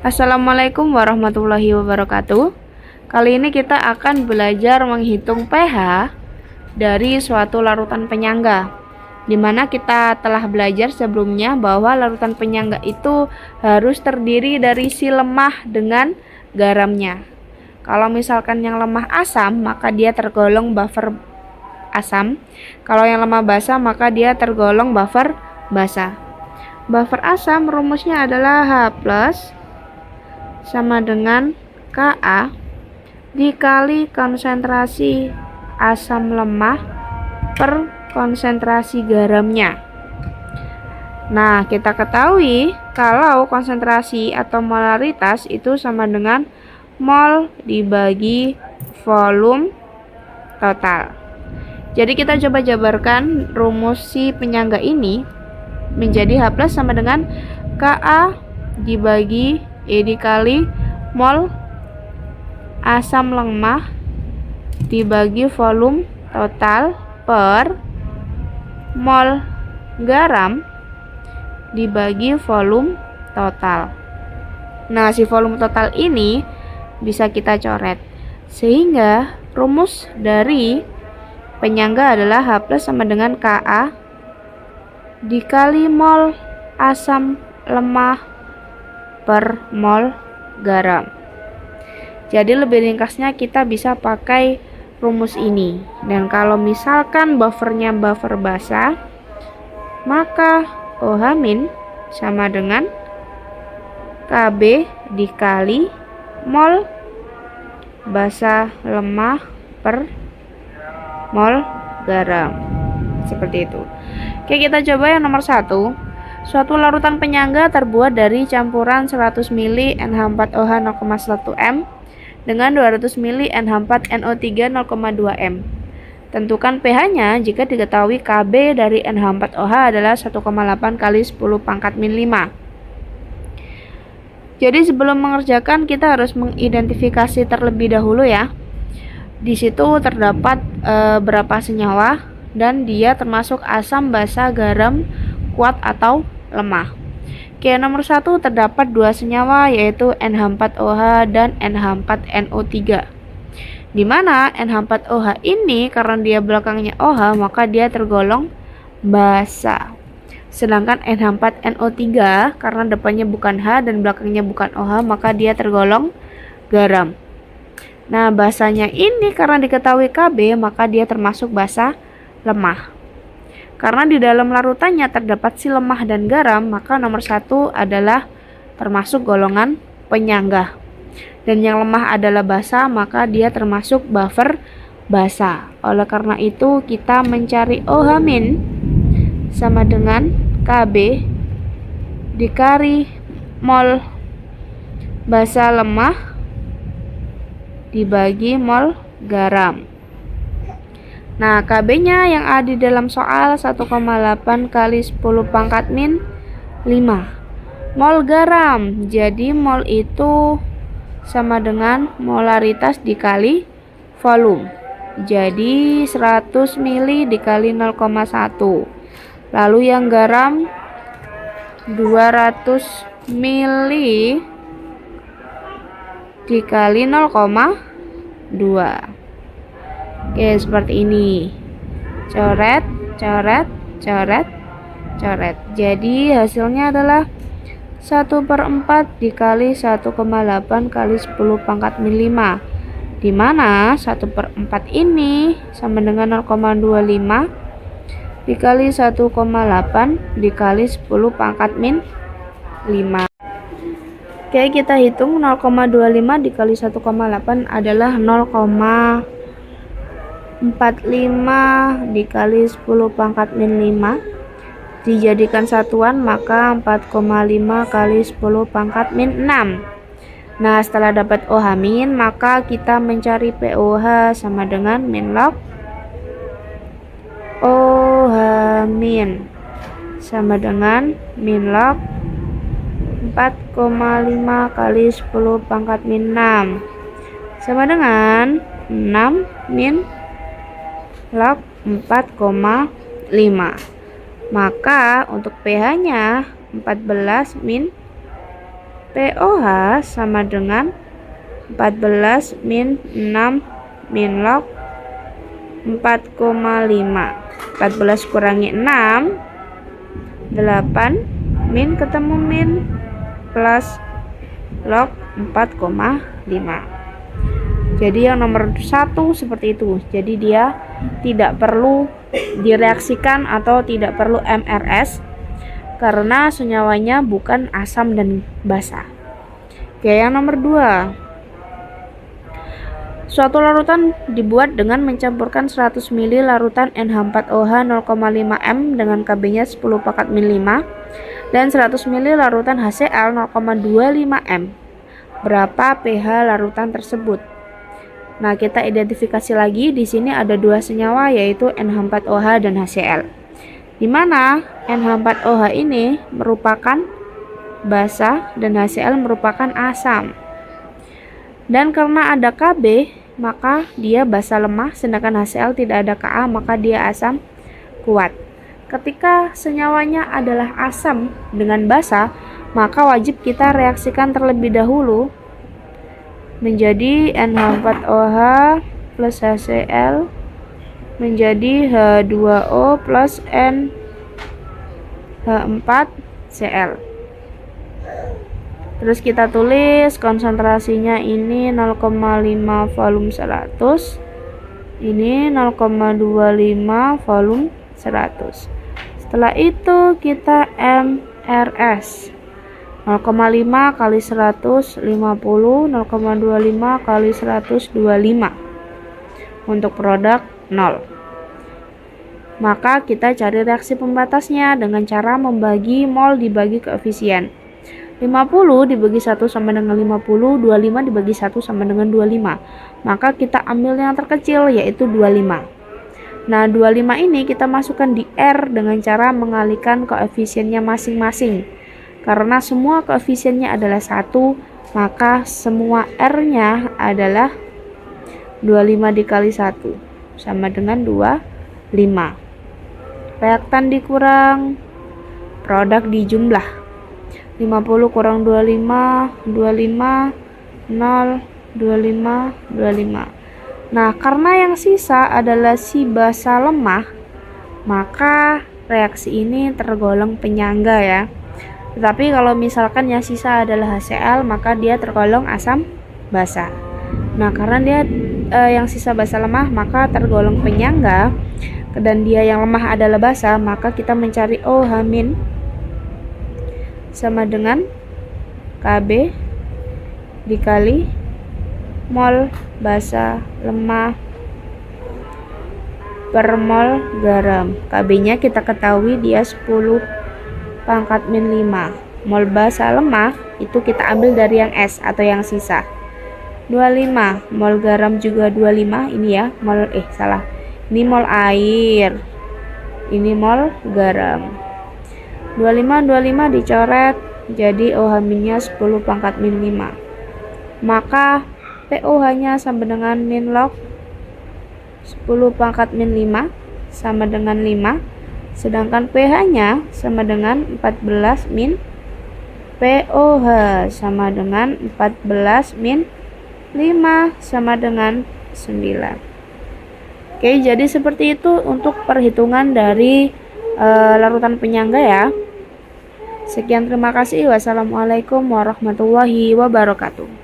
Assalamualaikum warahmatullahi wabarakatuh. Kali ini kita akan belajar menghitung pH dari suatu larutan penyangga, di mana kita telah belajar sebelumnya bahwa larutan penyangga itu harus terdiri dari si lemah dengan garamnya. Kalau misalkan yang lemah asam, maka dia tergolong buffer asam. Kalau yang lemah basa, maka dia tergolong buffer basa. Buffer asam rumusnya adalah H+ sama dengan Ka dikali konsentrasi asam lemah per konsentrasi garamnya. Nah, kita ketahui kalau konsentrasi atau molaritas itu sama dengan mol dibagi volume total. Jadi kita coba jabarkan rumus si penyangga ini menjadi H+ sama dengan Ka dibagi E dikali mol asam lemah dibagi volume total per mol garam dibagi volume total. Nah, si volume total ini bisa kita coret, sehingga rumus dari penyangga adalah H+ sama dengan Ka dikali mol asam lemah per mol garam. Jadi lebih ringkasnya kita bisa pakai rumus ini. Dan kalau misalkan buffernya buffer basa, maka OH- sama dengan Kb dikali mol basa lemah per mol garam. Seperti itu. Oke, kita coba yang nomor 1. Suatu larutan penyangga terbuat dari campuran 100 ml NH4OH 0,1 m dengan 200 ml NH4NO3 0,2 m. Tentukan pH-nya jika diketahui Kb dari NH4OH adalah 1,8 kali 10 pangkat min 5. Jadi sebelum mengerjakan kita harus mengidentifikasi terlebih dahulu ya. Di situ terdapat berapa senyawa dan dia termasuk asam, basa, garam, kuat atau lemah. Oke, nomor 1 terdapat 2 senyawa yaitu NH4OH dan NH4NO3. Di mana NH4OH ini karena dia belakangnya OH maka dia tergolong basa. Sedangkan NH4NO3 karena depannya bukan H dan belakangnya bukan OH maka dia tergolong garam. Nah, basanya ini karena diketahui Kb maka dia termasuk basa lemah. Karena di dalam larutannya terdapat si lemah dan garam, maka nomor 1 adalah termasuk golongan penyangga. Dan yang lemah adalah basa, maka dia termasuk buffer basa. Oleh karena itu, kita mencari OH- sama dengan Kb dikali mol basa lemah dibagi mol garam. Nah, Kb-nya yang ada di dalam soal 1,8 kali 10 pangkat min 5 mol garam. Jadi mol itu sama dengan molaritas dikali volume. Jadi 100 ml dikali 0,1. Lalu yang garam 200 ml dikali 0,2. Oke, seperti ini. Coret, coret, coret, coret. Jadi hasilnya adalah 1/4 dikali 1,8 kali 10 pangkat min 5. Di mana 1/4 ini sama dengan 0,25 dikali 1,8 dikali 10 pangkat min 5. Oke, kita hitung 0,25 dikali 1,8 adalah 0,45 dikali 10 pangkat min 5 dijadikan satuan maka 4,5 kali 10 pangkat min 6. Nah, setelah dapat OH- maka kita mencari POH sama dengan min log OH- sama dengan min log 4,5 kali 10 pangkat min 6 sama dengan 6 min log 4,5. Maka untuk pH-nya 14 min POH sama dengan 14 min 6 min log 4,5. 14 kurangi 6, 8 min ketemu min plus log 4,5. Jadi yang nomor 1 seperti itu. Jadi dia tidak perlu direaksikan atau tidak perlu MRS karena senyawanya bukan asam dan basa. Oke, yang nomor 2. Suatu larutan dibuat dengan mencampurkan 100 ml larutan NH4OH 0,5 m dengan Kb-nya 10 pangkat min 5 dan 100 ml larutan HCl 0,25 m. Berapa pH larutan tersebut? Nah, kita identifikasi lagi. Di sini ada dua senyawa yaitu NH4OH dan HCl. Di mana NH4OH ini merupakan basa dan HCl merupakan asam. Dan karena ada Kb, maka dia basa lemah, sedangkan HCl tidak ada Ka, maka dia asam kuat. Ketika senyawanya adalah asam dengan basa, maka wajib kita reaksikan terlebih dahulu menjadi NH4OH plus HCl menjadi H2O plus NH4Cl. Terus kita tulis konsentrasinya ini 0,5 volume 100, ini 0,25 volume 100. Setelah itu kita MRS 0,5 kali 100 50, 0,25 kali 100 25 untuk produk 0. Maka kita cari reaksi pembatasnya dengan cara membagi mol dibagi koefisien. 50 dibagi 1 sama dengan 50, 25 dibagi 1 sama dengan 25. Maka kita ambil yang terkecil yaitu 25. Nah, 25 ini kita masukkan di R dengan cara mengalihkan koefisiennya masing-masing. Karena semua koefisiennya adalah 1, maka semua R-nya adalah 25 dikali 1 sama dengan 25. Reaktan dikurang, produk dijumlah. 50 kurang 25, 25, 0, 25, 25. Nah, karena yang sisa adalah si basa lemah, maka reaksi ini tergolong penyangga ya. Tetapi kalau misalkan yang sisa adalah HCl, maka dia tergolong asam basa. Nah, karena dia yang sisa basa lemah, maka tergolong penyangga, dan dia yang lemah adalah basa, maka kita mencari OH- sama dengan Kb dikali mol basa lemah per mol garam. Kb-nya kita ketahui dia 10 pangkat min 5. Mol basa lemah itu kita ambil dari yang S atau yang sisa. 25. Mol garam juga 25. Ini ya, salah. Ini mol air. Ini mol garam. 25 dicoret, jadi OH-nya 10 pangkat min 5. Maka POH-nya sama dengan min log 10 pangkat min 5 sama dengan 5. Sedangkan pH-nya sama dengan 14 min POH sama dengan 14 min 5 sama dengan 9. Oke, jadi seperti itu untuk perhitungan dari larutan penyangga ya. Sekian, terima kasih. Wassalamualaikum warahmatullahi wabarakatuh.